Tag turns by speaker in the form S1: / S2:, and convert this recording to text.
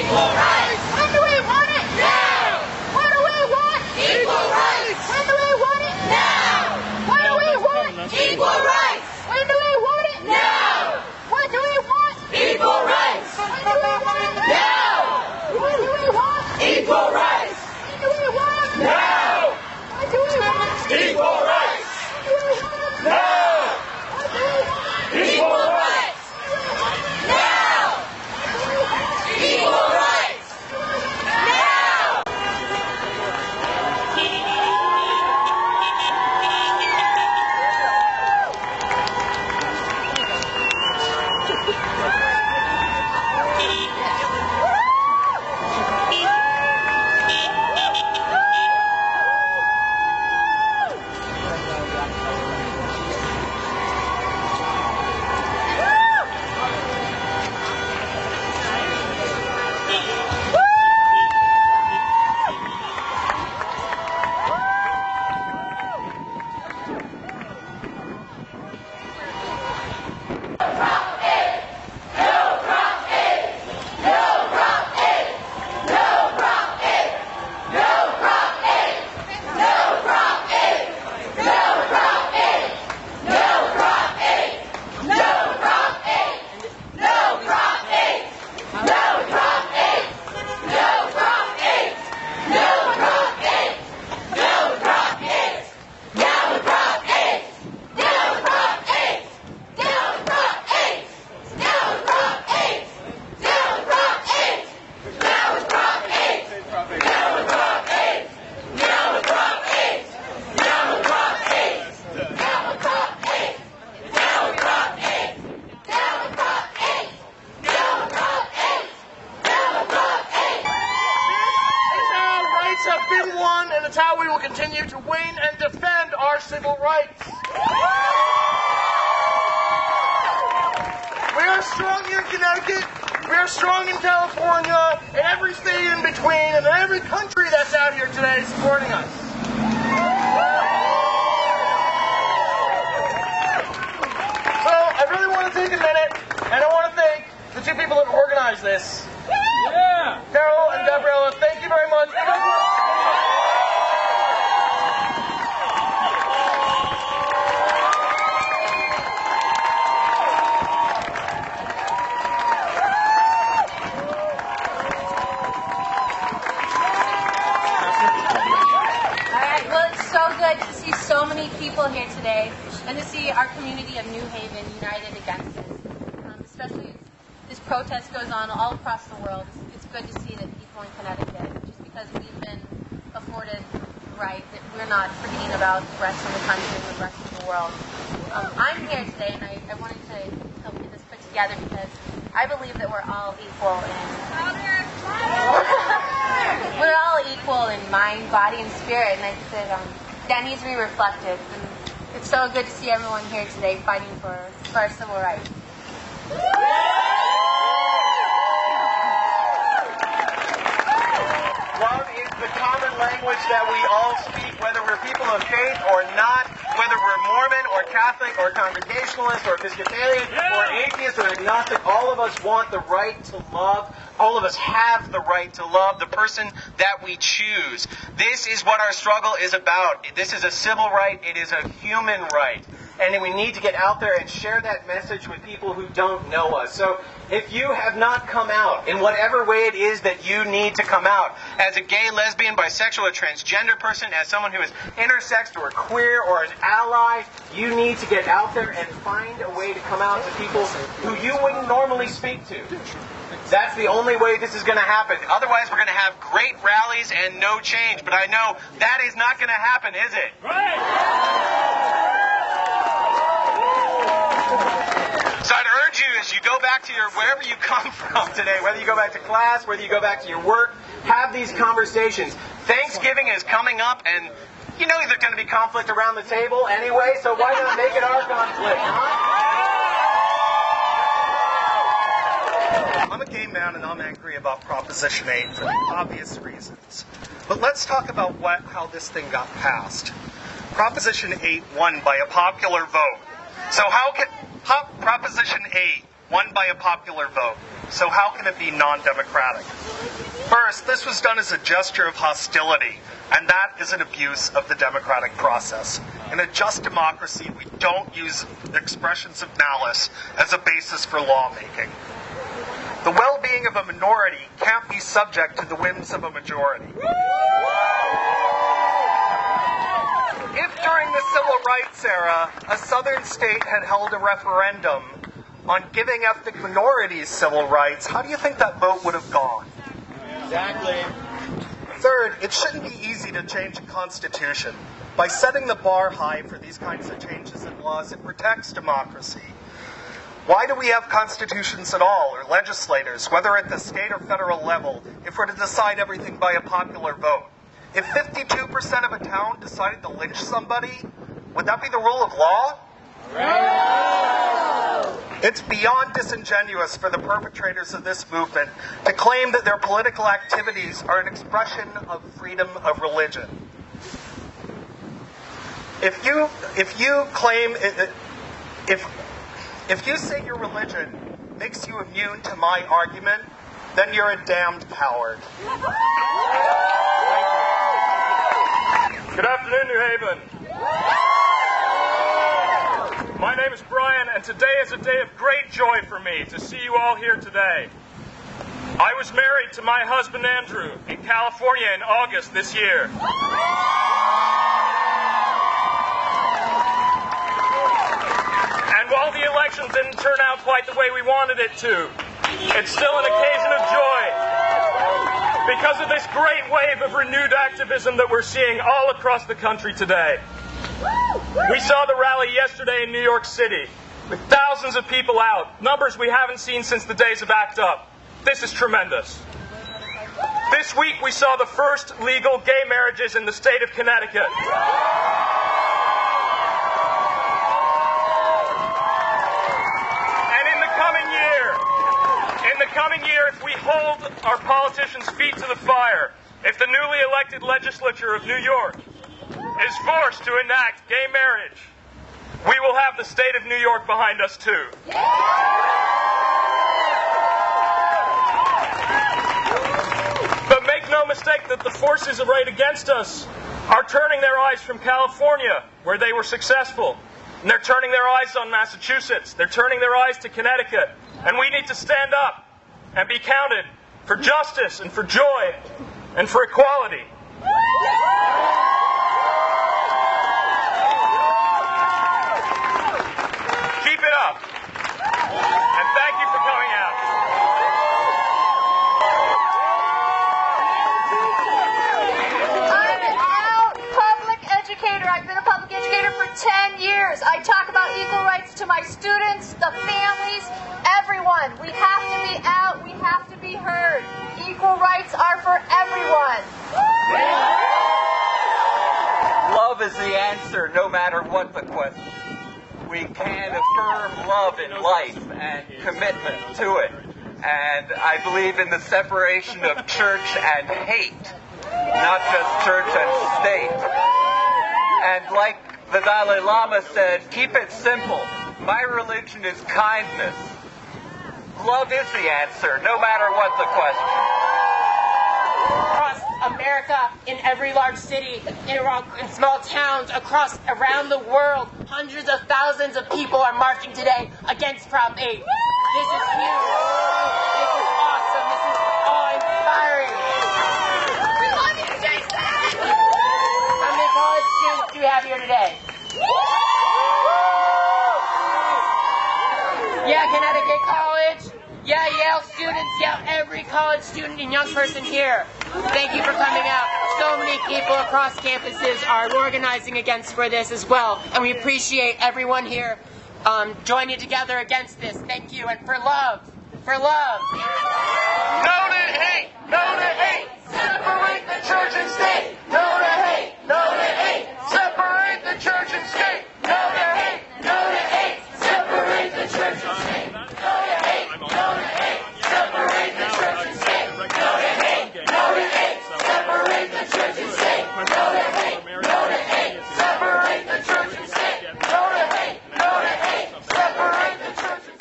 S1: Equal rights!
S2: When do we want it?
S1: Now!
S2: What do we want?
S1: Equal rights!
S2: When do we want it?
S1: Now!
S2: What do we want?
S1: Equal rights!
S2: When do we want it?
S1: Now!
S2: What do we want?
S1: Equal rights!
S2: When do we want it?
S1: Now!
S2: What do we want?
S1: Equal rights!
S2: When do we want it?
S1: Now!
S2: What do we want?
S1: Equal rights!
S2: When do we want it?
S1: Now!
S2: What do we want?
S1: Equal rights! Now! Equal rights! Now!
S3: Have been won, and it's how we will continue to win and defend our civil rights. We are strong here in Connecticut, we are strong in California, and every state in between, and every country that's out here today supporting us. So I really want to take a minute, and I want to thank the two people that organized this.
S4: Yeah.
S3: Carol and Gabriella, thank you very much.
S5: Alright, well, it's so good to see so many people here today and to see our community of New Haven united against this. Especially as this protest goes on all across the world. It's good to see that people in Connecticut, just because we've been afforded the right, that we're not forgetting about the rest of the country and the rest of the world. I'm here today, and I wanted to help get this put together because I believe that we're all equal in we're all equal in mind, body, and spirit, and I think that that needs to be reflected. And it's so good to see everyone here today fighting for our civil rights.
S3: Love is the common language that we all speak, whether we're people of faith or not, whether we're Mormon or Catholic or Congregationalist or Episcopalian or atheist or agnostic. All of us want the right to love. All of us have the right to love the person that we choose. This is what our struggle is about. This is a civil right. It is a human right. And we need to get out there and share that message with people who don't know us. So if you have not come out in whatever way it is that you need to come out, as a gay, lesbian, bisexual, or transgender person, as someone who is intersexed or queer or an ally, you need to get out there and find a way to come out to people who you wouldn't normally speak to. That's the only way this is going to happen. Otherwise, we're going to have great rallies and no change. But I know that is not going to happen, is it?
S4: Right.
S3: So I'd urge you, as you go back to wherever you come from today, whether you go back to class, whether you go back to your work, have these conversations. Thanksgiving is coming up, and you know there's going to be conflict around the table anyway, so why not make it our conflict, huh?
S6: I'm a gay man and I'm angry about Proposition 8 for the obvious reasons. But let's talk about how this thing got passed. Proposition 8 won by a popular vote. So how Proposition 8 won by a popular vote. So how can it be non-democratic? First, this was done as a gesture of hostility, and that is an abuse of the democratic process. In a just democracy, we don't use expressions of malice as a basis for lawmaking. The well-being of a minority can't be subject to the whims of a majority. If during the civil rights era, a southern state had held a referendum on giving ethnic minorities civil rights, how do you think that vote would have gone?
S3: Exactly.
S6: Third, it shouldn't be easy to change a constitution. By setting the bar high for these kinds of changes in laws, it protects democracy. Why do we have constitutions at all, or legislators, whether at the state or federal level, if we're to decide everything by a popular vote? If 52% of a town decided to lynch somebody, would that be the rule of law? It's beyond disingenuous for the perpetrators of this movement to claim that their political activities are an expression of freedom of religion. If you say your religion makes you immune to my argument, then you're a damned coward.
S4: Good afternoon, New Haven. My name is Brian, and today is a day of great joy for me to see you all here today. I was married to my husband Andrew in California in August this year. And while the election didn't turn out quite the way we wanted it to, it's still an occasion of joy because of this great wave of renewed activism that we're seeing all across the country today. We saw the rally yesterday in New York City, with thousands of people out, numbers we haven't seen since the days of ACT UP. This is tremendous. This week we saw the first legal gay marriages in the state of Connecticut. And in the coming year, if we hold our politicians' feet to the fire, if the newly elected legislature of New York is forced to enact gay marriage, we will have the state of New York behind us too. But make no mistake that the forces right against us are turning their eyes from California, where they were successful, and they're turning their eyes on Massachusetts. They're turning their eyes to Connecticut. And we need to stand up and be counted for justice and for joy and for equality. Keep it up. And thank you for coming out.
S2: I'm an out public educator. I've been a public educator for 10 years. I talk about equal rights to my students, the families, everyone. We have to be out. We have to be heard. Equal rights are for everyone.
S7: Love is the answer, no matter what the question. We can affirm love in life and commitment to it. And I believe in the separation of church and hate, not just church and state. And like the Dalai Lama said, keep it simple. My religion is kindness. Love is the answer, no matter what the question.
S8: Across America, in every large city, in small towns, around the world, hundreds of thousands of people are marching today against Prop 8. This is huge. This is awesome. This is awe-inspiring.
S2: We love you, Jason!
S8: How many college students do we have here today? Yeah, Connecticut College. Yeah, Yale students. Yeah, every college student and young person here. Thank you for coming out. So many people across campuses are organizing for this as well. And we appreciate everyone here joining together against this. Thank you. And for love. For love.
S1: No to hate! No to hate! Separate the church and state! No to